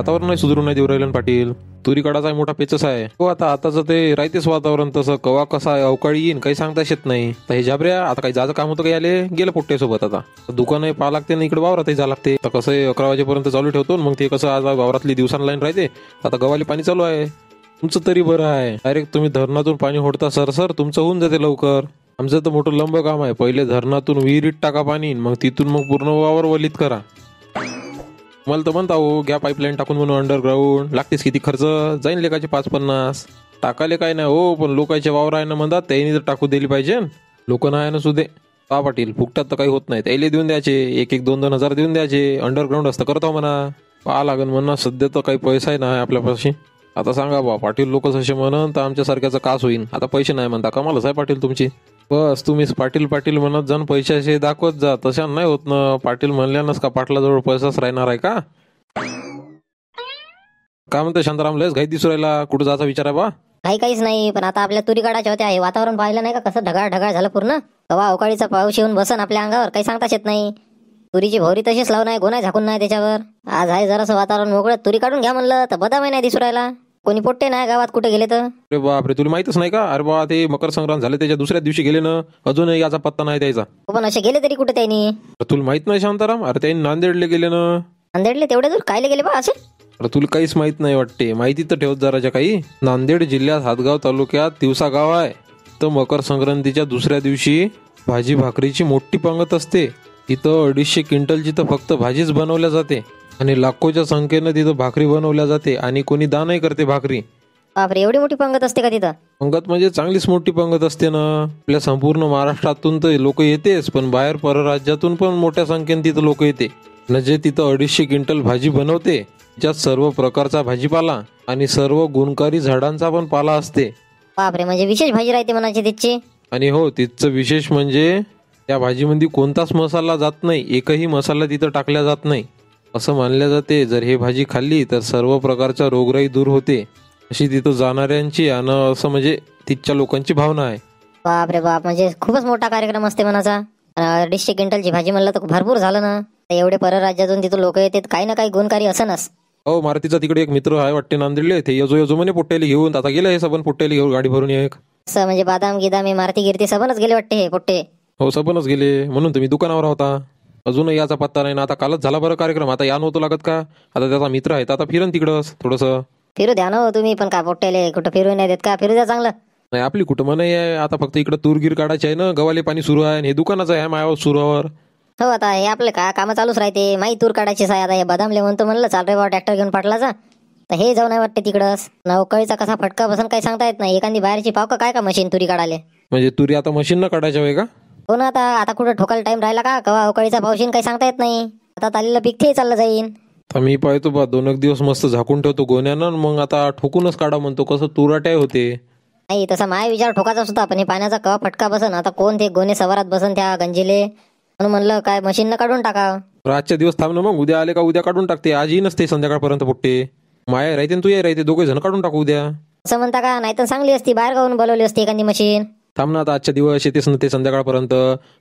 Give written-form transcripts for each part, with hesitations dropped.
वातावरण नाही सुधरून नाही देऊ राहिलं ना पाटील. तुरी काढाचा मोठा पेचस आहे हो. आताच ते राहतेच वातावरण तसं, कवा कसा अवकाळी येईन काही सांगता येत नाही. तर हे झाबऱ्या आता काही जायचं काम होतं काही आले गेलं पोट्ट्यासोबत. आता दुकान पाहा लागते ना इकडे वावरातही जा लागते. तर कसं 11 वाजेपर्यंत चालू ठेवतो मग ते कसं आज वावरातली दिवसांना लाईन राहते. आता गव्हाली पाणी चालू आहे. तुमचं तरी बरं आहे, डायरेक्ट तुम्ही धरणातून पाणी होडता सर तुमचं होऊन जाते लवकर. आमचं तर मोठं लंब काम आहे. पहिले धरणातून विहिरीत टाका पाणी, मग तिथून मग पूर्ण वावर वलित करा. मला तर म्हणता हो घ्या पाईपलाईन टाकून म्हणून अंडरग्राऊंड. लागतेच किती खर्च जाईन लेकाचे 5-50 टाकाले काय नाही हो. पण लोकांचे वावर आहे ना म्हणतात त्यांनी तर टाकू दिली पाहिजे. लोक नाही ना सुदे पा पाटील फुकटात तर काही होत नाही. त्याला देऊन द्यायचे 1-2 हजार देऊन द्यायचे. अंडरग्राऊंड असतं करतो म्हणा. पाहा लागन म्हणा. सध्या तर काही पैसा नाही आपल्यापाशी. आता सांगा बा पाटील लोक असे म्हणून तर आमच्या सारख्याचं कास होईन. आता पैसे नाही म्हणता कमालच आहे पाटील तुमची. बस तुम्ही पाटील पाटील म्हणत जाण पैशाचे दाखवत जा. तशा नाही होत ना. पाटील म्हणल्यानच का पाटलाजवळ पैसाच राहणार आहे का? काय म्हणतो शांताराम लयच घाई दिसू राहिला. कुठं जायचा विचार आहे बा? काहीच नाही, पण आता आपल्या तुरी काढायच्या होत्या. हे वातावरण पाहिलं नाही का कसं ढगाळ ढगाळ झालं पूर्ण. तेव्हा अवकाळीचा पाऊस येऊन बसन आपल्या अंगावर काही सांगताच येत नाही. तुरीची भोवरी तशीच लावून आहे, गोणाय झाकून नाही त्याच्यावर. आज आहे जरासं वातावरण मोकळं, तुरी काढून घ्या म्हणलं तर बदामही नाही दिसू राहिला. कोणी पोट्टे नाही गावात कुठे गेले तर. अरे बापरे तुला माहितच नाही का? अरे बा ते मकर संक्रांत झाले त्याच्या दुसऱ्या दिवशी गेले ना. अजूनही याचा पत्ता नाही द्यायचा. पण असे गेले तरी कुठे त्यांनी? तुला माहित नाही शांताराम? अरे त्यांनी नांदेडले गेले ना. नांदेडले तेवढे दूर कायले गेले बा असे? अरे तुला काहीच माहित नाही वाटते. माहिती तर ठेवत जराच्या काही. नांदेड जिल्ह्यात हातगाव तालुक्यात तिवसा गाव आहे. तर मकर संक्रांतीच्या दुसऱ्या दिवशी भाजी भाकरीची मोठी पंगत असते. तिथं 250 क्विंटलची तर फक्त भाजीच बनवल्या जाते आणि लाखोच्या संख्येनं तिथं भाकरी बनवल्या जाते आणि कोणी दानही करते भाकरी. बापरे एवढी मोठी पंगत असते का तिथं? पंगत म्हणजे चांगलीच मोठी पंगत असते ना. आपल्या संपूर्ण महाराष्ट्रातून तर लोक येतेच, पण बाहेर परराज्यातून पण मोठ्या संख्येने तिथं लोक येते. म्हणजे तिथं 250 क्विंटल भाजी बनवते. ज्यात सर्व प्रकारचा भाजीपाला आणि सर्व गुणकारी झाडांचा पण पाला असते. बापरे म्हणजे विशेष भाजी राहते म्हणायची तिथची. आणि हो तिथचं विशेष म्हणजे त्या भाजीमध्ये कोणताच मसाला जात नाही. एकही मसाला तिथं टाकला जात नाही. असं मानल्या जाते जर हे भाजी खाल्ली तर सर्व प्रकारच्या रोगराई दूर होते, अशी तिथं जाणाऱ्यांची आणि असं म्हणजे तिथच्या लोकांची भावना आहे. बापरे बाप म्हणजे खूपच मोठा कार्यक्रम असते म्हणाचा. 250 क्विंटलची भाजी म्हणलं तर भरपूर झालं ना. एवढे परराज्यातून तिथं लोक येतात, काही ना काही गुणकारी असनच. हो मारुतीचा तिकडे एक मित्र आहे वाटते नांदेडले. ते यजो म्हणे पोट्ट्याला घेऊन. आता गेलं हे सबन पोट्ट्याला घेऊन गाडी भरून एक. असं म्हणजे बादाम गिदामी मारती गिरती सबनच गेले वाटते हे पोट्टे. हो सबनच गेले. म्हणून तुम्ही दुकानावर होता. अजूनही याचा पत्ता नाही ना. आता कालच झाला बरं कार्यक्रम. आता या नव्हतं लागत का? आता त्याचा मित्र आहे आता फिरन तिकडंच थोडंसं. फिरू द्या ना हो तुम्ही पण. का पोट्टेले कुठं फिरू नाही देत का? फिरू द्या चांगलं. नाही आपली कुटुंब नाही आहे. आता फक्त इकडं तूरगीर काढायची आहे ना. गव्हाले पाणी सुरू आहे. हे दुकानाचं आहे मायावर सुरूवर. हो आता हे आपले का कामं चालूच राहते. माही तूर काढायची आहे. आता हे बदामले म्हणतो म्हणलं चाल रे बा ट्रॅक्टर घेऊन पाटलाचा. तर हे जाऊ नाही वाटते तिकडंच. नवकळीचा कसा फटका बसन काही सांगता येत नाही. एखादी बाहेरची पावका काय का मशीन तुरी काढाले. म्हणजे तुरी आता मशीन न काढायच्या आहे का? हो ना. आता कुठं ठोकायला टाइम राहिला का? कवा अवकाळीचा पावशीन काही सांगता येत नाही. आता तालीला पीक ते चाललं जाईन. तर मी पाहतो बा 2 दिवस मस्त झाकून ठेवतो गोण्यानं. मग आता ठोकूनच काढा म्हणतो. कसं तुराट्याय होते. नाही तसा माय विचार ठोकाचा सुद्धा, पण हे पाण्याचा कवा फटका बसन. आता कोण ते गोणे सवारात बसन त्या गंजीले. म्हणून म्हणलं काय मशीन न काढून टाका. आजच्या दिवस थांब ना. मग उद्या आले का उद्या काढून टाकते. आजही नसते संध्याकाळपर्यंत पोट्टे. माया राहते तू ये राहते. दोघे जण काढून टाकू उद्या. असं म्हणता का? नाही तर चांगली असती बाहेर गावून बोलवली असती एखादी मशीन. थांब ना. आता आजच्या दिवस येतेच ना ते संध्याकाळपर्यंत.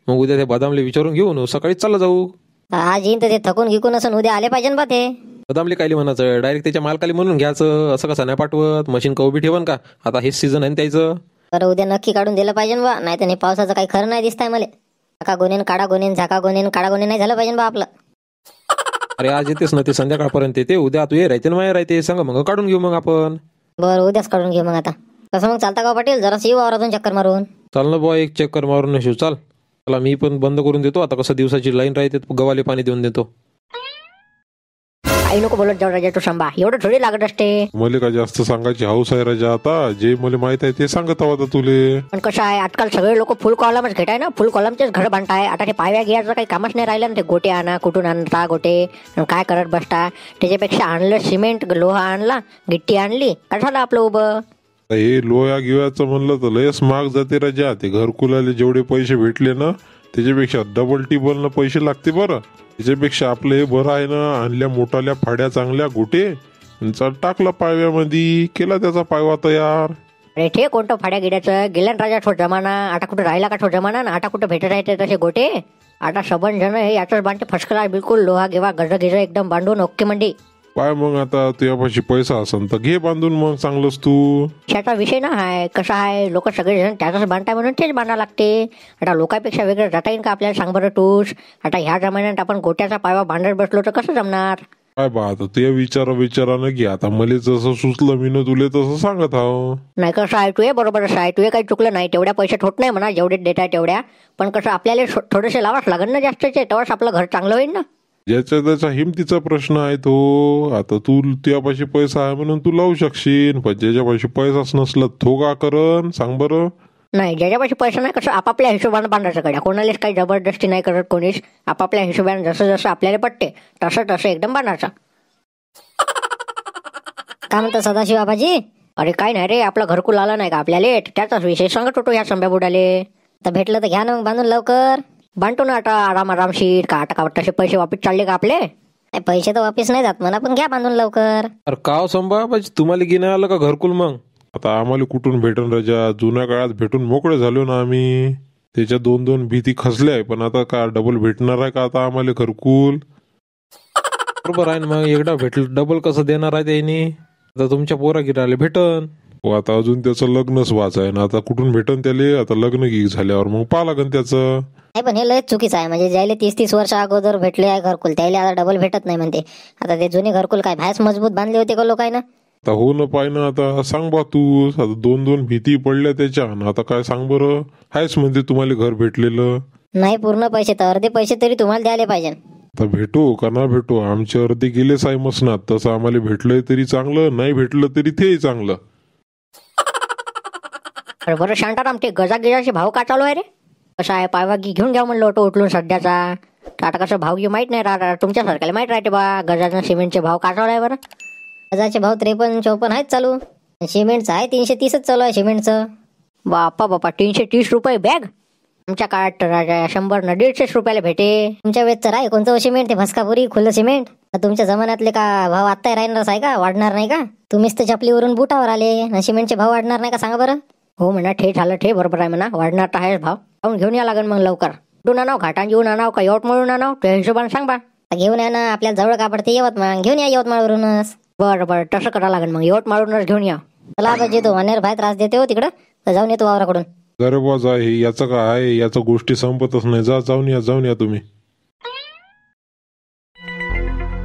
मग उद्या ते बदामले विचारून घेऊन सकाळीच चालला जाऊ. आज येईन तर ते थकून गिकून असून उद्या आले पाहिजे बा ते. बदामले कायले म्हणायचं? डायरेक्ट त्याच्या मालकाली म्हणून घ्यायचं. असं कसं नाही पाठवत. मशीन का उभी ठेवन का? आता हेच सीझन आहे त्याचं. तर उद्या नक्की काढून दिलं पाहिजे बा. नाही तर पावसाचं काही खरं नाही दिसतंय मला. झाका गोनेन काढा गोनेन झाका गोनेन काढा गोनेन नाही झालं पाहिजे बा आपलं. अरे आज येतेस ना ते संध्याकाळपर्यंत येते. उद्या तू ये राहते ना माया राहते सांग. मग काढून घेऊ मग आपण. बरं उद्याच काढून घेऊ मग. आता कसं मग चालता का पाटील? जरा येऊ वावरातून चक्कर मारून. चाल ना बुवा एक चक्कर मारून नसू. चाल चला मी पण बंद करून देतो. आता कसं दिवसाची लाईन राहते गव्हाले पाणी देऊन देतो. काही नको बोलत जाऊ राजा तू सांभा. एवढं थोडी लागत असते. मला का जास्त सांगायची हौस आहे राजा. आता जे मला माहित आहे ते सांगत आहोत तुले. पण कसं आहे आजकाल सगळे लोक फुल कॉलमच घेताय ना. फुल कॉलमचेच घर बांधताय. आता ते पायव्या घ्यायचं काही कामच नाही राहिलं ना. ते गोटे आणा कुठून आणता गोटे काय करत बसता. त्याच्यापेक्षा आणलं सिमेंट लोहा आणला गिट्टी आणली कशाला आपलं उभं. हे लोया गिव्याचं म्हणलं तर लयच महाग जाते राजा. ते घरकुलाले जेवढे पैसे भेटले ना त्याच्यापेक्षा डबल टिबल न पैसे लागते बरं. त्याच्यापेक्षा आपलं हे बरं आहे ना. आणल्या मोठाल्या फाड्या चांगल्या गोटे टाकला पायव्यामध्ये केला त्याचा पायवा तयार. अरे ठे कोणतं फाड्या गिड्याचं गेल्या राजा ठो जमाना. आता कुठं राहिला का ठो जमाना ना. आता कुठं भेटत राहते तसे गोटे. आता सबन जण हे याच बांधते फसकला बिलकुल. लोहा गिवा गज गिज एकदम बांधून ओके मंडी. पाय मग आता तुझ्यापाशी पैसा असन तर घे बांधून मग चांगलंच तू. त्याचा विषय ना आहे कसा आहे, लोक सगळेजण त्याचाच बांधताय म्हणून तेच बांधा लागते. आता लोकांपेक्षा वेगळं जाता येईल का आपल्याला, सांग बरं तूच. आता ह्या जमान्यात आपण गोट्याचा पायवा भांडत बसलो तर कसं जमणार. काय बा आता तुझ्या विचारानं घे. आता मला जसं सुचलं मी न तुले तसं सांगत आहो. नाही कसं आहे, तू बरोबरच आहे, तू काही चुकलं नाही. तेवढ्या पैशात होत नाही म्हणा जेवढे देत आहे तेवढ्या, पण कसं आपल्याला थोडेसे लावाच लागेल ना जास्तचे, तेव्हाच आपलं घर चांगलं होईल ना. ज्याच्या त्याच्या हिमतीचा प्रश्न आहे तो. आता तू तुझ्यापाशी पैसा आहे म्हणून तू लावू शकशील, पण ज्याच्यापाशी पैसाच नसला तो का करन सांग बरं. नाही ज्याच्यापाशी पैसा नाही कसं आपापल्या हिशोबानं बांधायचं गड्या, कोणालाच काही जबरदस्ती नाही करत कोणीच. आपापल्या हिशोबाने जसं जसं आपल्याला पटते तसं तसं एकदम बांधायचं. काय म्हणता सदाशिव बाबाजी? अरे काय नाही रे, आपलं घरकुल आलं नाही का आपल्याला, त्याचाच विषय सांगत होतो ह्या संभ्या बुडाले. तर भेटलं तर घ्या ना मग बांधून लवकर. बांधतो ना आता आरामशीर. का आता का तसे पैसे वापस चालले का आपले. नाही, पैसे तर वापिस नाही जात म्हणा, पण घ्या बांधून लवकर. अरे काव संभा बाजी, तुम्हाला घेणं आलं का घरकुल मग? आता आम्हाला कुठून भेटन राजा, जुन्या काळात भेटून मोकळे झालो ना आम्ही. त्याच्या दोन दोन भीती खसल्या आहे, पण आता का डबल भेटणार आहे का आता आम्हाला घरकुल? बरोबर आहे ना, मग एकदा भेटलं डबल कसं देणार आहे त्यांनी? आता तुमच्या पोरा गिराले भेटन. हो आता अजून त्याचं लग्नच वाचाय ना, आता कुठून भेटन त्याले? आता लग्न की झाल्यावर मग पाहा लागन त्याचं. नाही पण हे लय चुकीचं आहे, म्हणजे ज्याला 30-30 वर्ष अगोदर भेटले आहे घरकुल त्याला आता डबल भेटत नाही म्हणते. आता ते जुने घरकुल काय बाहेरच मजबूत बांधले होते का लोकांना? आता हो न पाय ना, आता सांग बा तू. आता दोन दोन भीती पडल्या त्याच्या न, आता काय सांग बरं. हायच म्हणते तुम्हाला घर भेटलेलं. नाही पूर्ण पैसे तर अर्धे पैसे तरी तुम्हाला द्यायला पाहिजे. आता भेटू का ना भेटू, आमचे अर्धे गेलेच आहे मसनात. तसं आम्हाला भेटलंय तरी चांगलं, नाही भेटलं तरी तेही चांगलं. अरे बरं शांताराम, ते गजागिजाचे भाव का चालू आहे रे? कसं आहे, पायवागी घेऊन घ्या म्हणलं होतं उठलून सध्याचा. तर आता कसं भाव माहित नाही राहत, तुमच्या सारख्याला माहित राहते बा गजाचा सिमेंटचे भाव का चालू आहे बरं. गजाचे भाव 53-54 आहेत चालू. सिमेंटचं आहे 330च चालू आहे सिमेंटचं. बापा 330 रुपये बॅग. आमच्या काळात तर राजा 100 न 150 रुपयाला भेटे. तुमच्या वेळचं आहे कोणतं सिमेंट? ते भस्कापुरी खुलं सिमेंट. तुमच्या जमान्यातले का भाव आत्ता राहणारच आहे का? वाढणार नाही का? तुम्हीच तर चपलीवरून बुटावर आले ना, सिमेंटचे भाव वाढणार नाही का सांगा बरं. हो म्हणा, ठे झालं ठे, बरोबर आहे म्हणा, वाढणार तर आहेच भाव. जाऊन घेऊन या लागेल मग लवकर. कुठून आणाव, घाटान घेऊन आणाव का यवतमाळून आणाव, त्या हिशोबाने सांग बा. घेऊन या ना, आपल्याला जवळ का पडते यवतमाळ, घेऊन या यवतमाळवरूनच. बरं तसं करावं लागेल मग, यवतमाळूनच घेऊन या. चला बाजी, तो वानेर भाई त्रास देते हो तिकडं, तर जाऊन येतो वावराकडून. अरे बा जा, हे याचं काय आहे, याचं गोष्टी संपतच नाही. जाऊन या तुम्ही.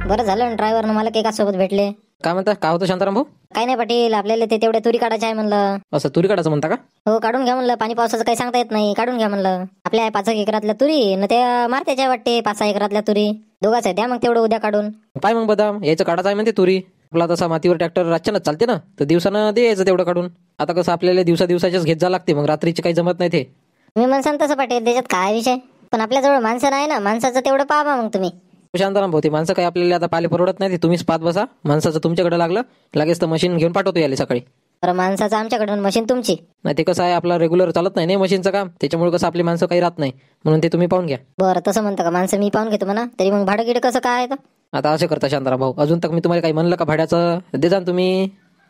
बरं झालं ना ड्रायव्हरनं मला एकासोबत भेटले. काय म्हणता, काय होतं शांताराम भाऊ? काय नाही पाटील, आपल्याला ते तेवढे तुरी काढायचे आहे म्हणलं. असं तुरी काढायचं म्हणता का? हो काढून घ्या म्हणलं, पाणी पावसाचं काही सांगता येत नाही, काढून घ्या म्हणलं. आपल्या 5 एकरातल्या तुरी न ते मारत्याच्या वाटते 5-6 एकरातल्या तुरी दोघाच आहे. द्या मग तेवढं उद्या काढून. पाय मग बदाम यायचं काढायचं आहे म्हणते तुरी. आपला तसा मातीवर ट्रॅक्टर रातच्यानं चालते ना, तर दिवसानं द्यायचं तेवढं काढून. आता कसं आपल्याला दिवसाचेच घेत जा लागते, मग रात्रीचे काही जमत नाही ते. तुम्ही म्हणसान तसं पाटील, त्याच्यात काय विषय, पण आपल्याजवळ माणसं नाही ना, माणसाचं तेवढं पाहा मग तुम्ही. शांताराम भाऊ, ते माणसं काही आपल्याला आता पाले परवडत नाही, ते तुम्हीच पाहत बसा. माणसाचं तुमच्याकडे लागलं लगेच तर मशीन घेऊन पाठवतो याले सकाळी. बरं माणसाचं आमच्याकडून, मशीन तुमची. नाही ते कसं आहे, आपला रेग्युलर चालत नाही मशीनचं काम, त्याच्यामुळे कसं आपली माणसं काही राहत नाही, म्हणून ते तुम्ही पाहून घ्या. बरं तसं म्हणतं का, माणसं मी पाहून घेतो म्हणा, तरी मग भाडं गिडं कसं काय आहे तर? आता असं करता शांताराम भाऊ, अजून तक मी तुम्हाला काही म्हणलं का भाड्याचं दे जा तुम्ही?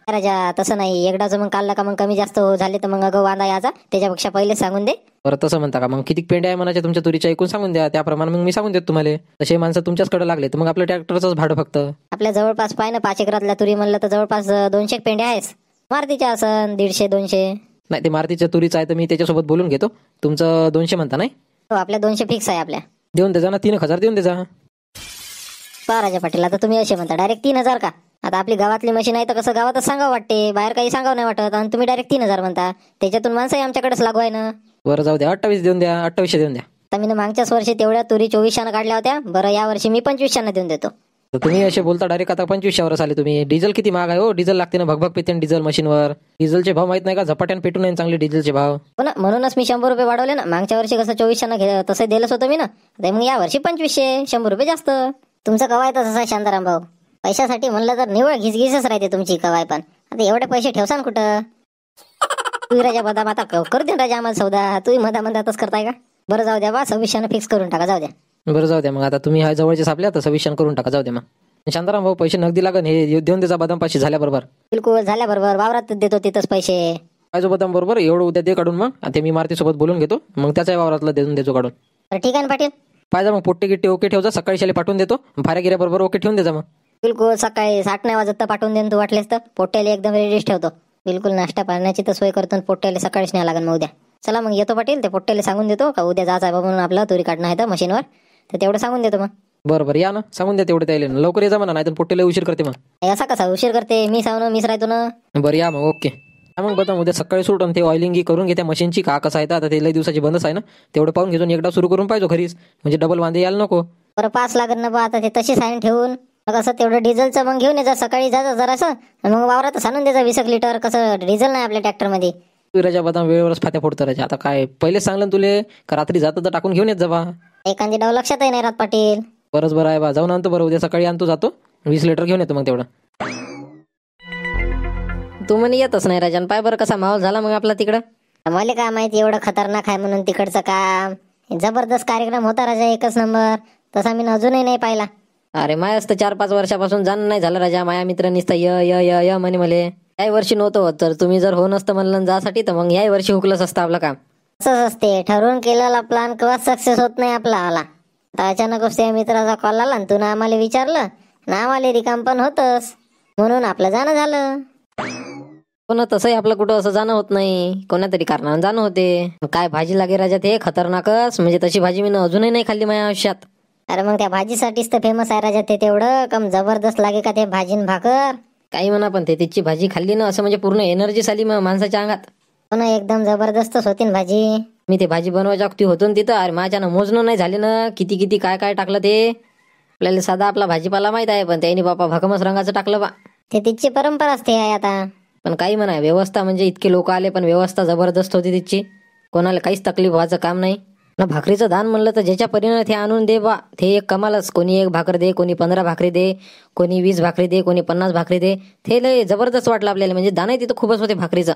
राजा तसं नाही, एकदाच मग काढलं का मग कमी जास्त झाले तर मग अगं वांदा याचा, त्याच्यापेक्षा पहिले सांगून दे. बरं तसं म्हणता का, मग किती पेंड्या आहे म्हणाच्या तुमच्या तुरीच्या ऐकून सांगून द्या, त्याप्रमाणे मग मी सांगून देतो तुम्हाला. तसे माणसं तुमच्याचकडे लागले तर मग आपल्या ट्रॅक्टरचंच भाडं फक्त. आपल्या जवळपास पाय ना 5 एकरातल्या तुरी म्हणलं तर जवळपास 200 पेंड्या आहेस. मारुतीच्या असन 150-200. नाही ते मारुतीच्या तुरीचं आहे तर मी त्याच्यासोबत बोलून घेतो. तुमचं 200 म्हणता नाही? हो आपल्या 200 फिक्स आहे आपल्या. देऊन दे जा ना, 3000 देऊन दे जा. पहा राजा पाटील, आता तुम्ही असे म्हणता डायरेक्ट 3000 का? आता आपली गावातली मशीन आहे तर कसं गावातच सांगावं वाटते, बाहेर काही सांगावं नाही वाटत, आणि तुम्ही डायरेक्ट 3000 म्हणता, त्याच्यातून माणसंही आमच्याकडेच लागू आहे ना. बरं जाऊ द्या, 28 देऊन द्या, 2800 देऊन द्या. तर मी मागच्याच वर्षी तेवढ्या तुरी 2400 काढल्या होत्या, बरं या वर्षी मी 2500 देऊन देतो. तर तुम्ही असे बोलता डायरेक्ट, आता 2500 आले तुम्ही. डिझेल किती महाग आहे हो, डिझेल लागते ना, भगभग पेते डिझेल मशीनवर. डिझेलचे भाव माहित नाही का, झपाट्यान पेटून नाही चांगले डिझेलचे भाव. हो ना, म्हणूनच मी 100 रुपये वाढवले ना. मागच्या वर्षी कसं 2400 तसं दिलंच होतं मी ना, तर मग या वर्षी 2500, 100 रुपये जास्त. तुमचं कवाय तसं आहे शांताराम भाऊ, पैशासाठी म्हणलं तर निवळ घिसघिसच राहते तुमची कवाय, पण आता एवढे पैसे ठेवसान कुठं? तू राजा बदाम आता करू दे राजा आम्हाला सौदा, तुम्ही मधातच करताय का? बरं जाऊ द्या बा, 2600 फिक्स करून टाका, जाऊ द्या. बरं जाऊ द्या मग, आता तुम्ही हाय जवळचे सापल्या तर 2600 करून टाका, जाऊ द्या मग. शांताराम भाऊ पैसे नगदी लागन, हे देऊन द्याचा बदाम पाशी झाल्याबरोबर. बिलकुल झाल्याबरोबर वावरात देतो तिथंच पैसे. पाहिजे बदाम बरोबर एवढं उद्या दे काढून, मग आता मी मारुतीसोबत बोलून घेतो, मग त्याच्या वावरातलं देऊन देतो काढून. तर ठीक आहे ना पाटील. पाहिजे मग पोट्टे गिट्टे ओके ठेवजा, सकाळी शाले पाठवून देतो, फाऱ्या गिऱ्या बरोबर ओके ठेवून द्या मग. बिलकुल सकाळी 7 नाही वाजत तर पाठवून देईन तू वाटलेस तर. पोट्याला एकदम रेडीच ठेवतो. बिलकुल नाश्ता पाण्याची तर सोय करतो. पोट्याला सकाळीच न्याय लागेल मग उद्या. चला मग येतो पाटील. ते पोट्याला सांगून देतो का उद्या जायचं आहे बाबा म्हणून आपलं तुरी काढणं आहे तर मशीनवर. तर तेवढं सांगून देतो मग. बरं या ना, सांगून द्या तेवढे त्याला. लवकर ये जा म्हणा, नाही तर पोट्टेला उशीर करते मग. असा कसा उशीर करते? मी सांगू ना, मीच राहतो ना. बरं या मग, ओके. मग बघा उद्या सकाळी सुटून ते ऑइलिंग करून घे त्या मशीनची. का कसं आहे आता ते लई दिवसाची बंदच आहे ना. तेवढं पाहून घेऊन एकदा सुरू करून पाहिजे घरीच, म्हणजे डबल वांदे यायला नको. बरं 5 लागत ना बा आता ते तशी साईन ठेवून. मग असं तेवढं डिझेलचं मग घेऊन ये जा. सकाळी जायचं जरासं आणि मग वावरात सांगून द्यायचं 20 लिटर. कसं डिझेल नाही आपल्या ट्रॅक्टरमध्ये. तू राजा बदाम वेळेवरच फात्या फोडतं राजा. आता काय पहिलेच सांगलं तुले का रात्री जातं तर टाकून घेऊन येत जा बा. एखादी डाव लक्षातही नाही राहत पाटील. बरंच बरं आहे बा, जाऊन आणतो. बरं उद्या सकाळी आणतो, जातो 20 लिटर घेऊन येतो मग तेवढं. तू म्हणे येतच नाही राजान. पाय बरं कसा माहोल झाला मग आपला तिकडं. मला काय माहिती एवढं खतरनाक आहे म्हणून तिकडचं काम. जबरदस्त कार्यक्रम होता राजा, एकच नंबर. तसा मी अजूनही नाही पाहिला. अरे माय असतं 4-5 वर्षापासून जाणं नाही झालं राजा. माया मित्र नुसतं य य य य म्हणे मले. याही वर्षी नव्हतं होत, तर तुम्ही जर हो नसतं म्हणलं जासाठी तर मग याही वर्षी हुकलंच असतं आपलं काम. असंच असते, ठरवून केलेला प्लॅन केव्हा सक्सेस होत नाही आपला आला. आता अचानकच त्या मित्राचा कॉल आला आणि तू ना आम्हाला विचारलं ना, आम्हाला रिकाम पण होतस म्हणून आपलं जाणं झालं. पण तसंही आपलं कुठं असं जाणं होत नाही, कोणातरी कारणानं जाणं होते. काय भाजी लागे राजा ते खतरनाकच, म्हणजे तशी भाजी मी अजूनही नाही खाल्ली माझ्या आयुष्यात. अरे मग त्या भाजीसाठीच तर फेमस आहे राजा ते. तेवढं कम जबरदस्त लागे का ते भाजीन भाकर. काही म्हणा, पण ते तिची भाजी खाल्ली ना असं म्हणजे पूर्ण एनर्जी आली माणसाच्या अंगात. हो ना, एकदम जबरदस्तच होती ना भाजी. मी ते भाजी बनवायच्या अगदी होतो ना तिथं. अरे माझ्यानं मोजणं नाही झाले ना किती किती काय काय टाकलं ते. आपल्याला साधा आपला भाजीपाला माहित आहे, पण त्यांनी बापा भकमच रंगाचं टाकलं बा. ते तिची परंपराच ते आहे आता. पण काही म्हणा, व्यवस्था म्हणजे इतके लोक आले पण व्यवस्था जबरदस्त होती तिची. कोणाला काहीच तकलीफ व्हायचं काम नाही ना. भाकरीचं दान म्हणलं तर ज्याच्या परीनं ते आणून दे बा, ते एक कमालच. कोणी 1 भाकर दे, कोणी 15 भाकरी दे, कोणी 20 भाकरी दे, कोणी 50 भाकरी दे. ते लय जबरदस्त वाटलं आपल्याला. म्हणजे दानही तिथं खूपच होते भाकरीचं.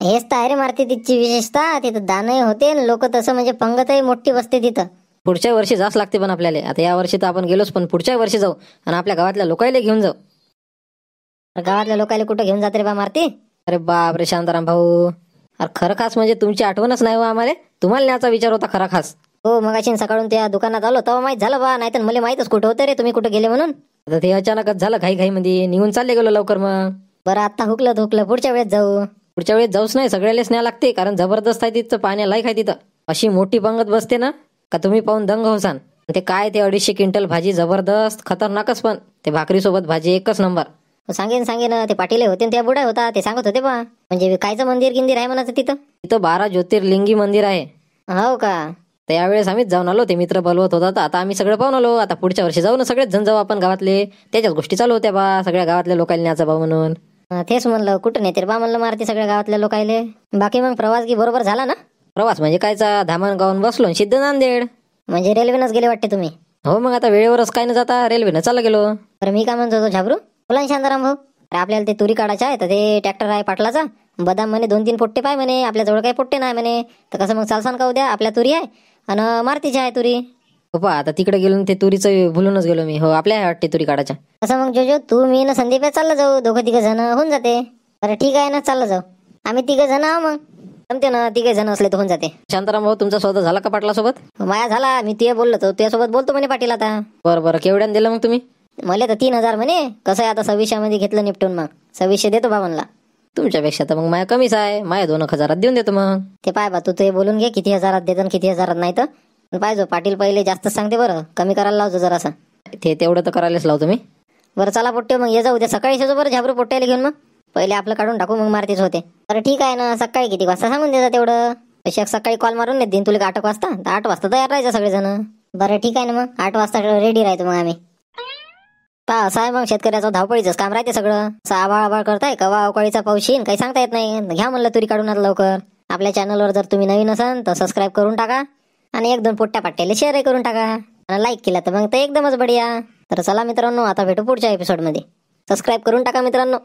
हेच तर आहे रे मारती तिची विशेषता. तिथं दानही होते, लोक तसं म्हणजे पंगतही मोठी बसते तिथं. पुढच्या वर्षी जास्त लागते पण आपल्याला. आता या वर्षी तर आपण गेलोच, पण पुढच्या वर्षी जाऊ आणि आपल्या गावातल्या लोकांना घेऊन जाऊ. गावातल्या लोकांना कुठं घेऊन जाते रे बा मारती? अरे बाप रे शांताराम भाऊ, अरे खरं खास म्हणजे तुमची आठवणच नाही हो आम्हाला. तुम्हाला न्यायचा विचार होता खरा खास. हो, मगाशी सकाळून त्या दुकानात आलो तेव्हा माहित झालं बा, नाही तर मला माहितच कुठं होतं रे तुम्ही कुठे गेले म्हणून. आता ते अचानकच झालं, घाई मध्ये निघून चालले गेलो लवकर. मग बरं आता हुकलं पुढच्या वेळेस जाऊ. पुढच्या वेळेस जाऊच नाही, सगळ्यालाच न्याय लागते. कारण जबरदस्त आहे तिथं, पाण्यालायक आहे तिथं. अशी मोठी पंगत बसते ना का तुम्ही पाहून दंग होसान. ते काय ते 250 क्विंटल भाजी जबरदस्त खतरनाकच. पण ते भाकरी सोबत भाजी एकच नंबर. सांगेन ते पाटील होते त्या बुडा होता ते सांगत होते बा. म्हणजे कायचं मंदिर गिंदिर आहे म्हणाचं तिथं. तिथं 12 ज्योतिर्लिंगी मंदिर आहे. हो का? त्यावेळेस आम्हीच जाऊन आलो. ते मित्र बोलवत होता, आता आम्ही सगळं पाहून आलो. आता पुढच्या वर्षी जाऊ ना सगळेच जण जाऊ आपण गावातले. त्याच्याच गोष्टी चालू होत्या बा, सगळ्या गावातल्या लोकांनी न्यायचा बा म्हणून. तेच म्हणलं कुठं नेते बा म्हणलं मारती सगळ्या गावातल्या लोकायले. बाकी मग प्रवास की बरोबर झाला ना? प्रवास म्हणजे कायचा, धामणगावून बसलो आणि सिद्ध नांदेड. म्हणजे रेल्वेनंच गेले वाटते तुम्ही? हो, मग आता वेळेवरच काय न जाता रेल्वेनं चालला गेलो. तर मी काय म्हणतो झाबरू, बोला ना शांताराम भाऊ. अरे आपल्याला ते तुरी काढायचं आहे, तर ते ट्रॅक्टर आहे पाटलाचा. बदाम म्हणे 2-3 पोट्टे पाय म्हणे. आपल्याजवळ काही पोट्टे नाही म्हणे. तर कसं मग चालसान का उद्या? आपल्या तुरी आहे आणि मारतीची आहे तुरी. हो आता तिकडे गेलो ते तुरीचं भुलूनच गेलो मी. हो आपल्या वाटते तुरी काढायच्या. असं मग जो तू मी ना संदीप चाललं जाऊ, 2-3 जण होऊन जाते. बरं ठीक आहे ना, चाललं जाऊ. आम्ही 3 जण आहो, मग जमते ना. 3 जण असले तर होऊन जाते. शांताराम भाऊ तुमचा सौदा झाला का पाटला सोबत? माया झाला. मी ते बोललो तर तुझ्यासोबत बोलतो म्हणे पाटील आता. बरं केवढ्यानं दिलं मग तुम्ही? मला तर 3000 म्हणे. कसं आहे आता 2600 मध्ये घेतलं निपटून. मग 2600 देतो बा म्हणला. तुमच्यापेक्षा तर मग माया कमीच आहे. माया 2,000 देऊन देतो मग. ते पाय बा, तू ते बोलून घे किती हजारात देतं किती हजारात नाही तर पाहिजे. पाटील पहिले जास्त सांगते, बरं कमी करायला लावतो जरासं. ते तेवढं तर करायलाच लावतो मी. बरं चला पोट्टे, मग ये जाऊ उद्या सकाळी येतो बरं झाबरू पोट्ट्याला घेऊन. मग पहिले आपलं काढून टाकू, मग मारतीच होते. बरं ठीक आहे ना, सकाळी किती वाजता सांगून देता तेवढं. सकाळी कॉल मारून नाही देईन तुला 8 वाजता. तर 8 वाजता तयार राहायचं सगळेजण. बरं ठीक आहे ना, मग 8 वाजता रेडी राहतो मग आम्ही. असं आहे मग, शेतकऱ्याचं धावपळीच काम राहते सगळं. असं आबाळ करताय कवा अवकाळीचा पाऊस येईन काही सांगता येत नाही. घ्या म्हणलं तुरी काढून आता लवकर. आपल्या चॅनलवर जर तुम्ही नवीन असाल तर सबस्क्राईब करून टाका आणि 1-2 पोट्ट्या पाट्याला शेअरही करून टाका आणि लाईक केला तर मग ते एकदमच बढिया. तर चला मित्रांनो, आता भेटू पुढच्या एपिसोडमध्ये. सबस्क्राईब करून टाका मित्रांनो.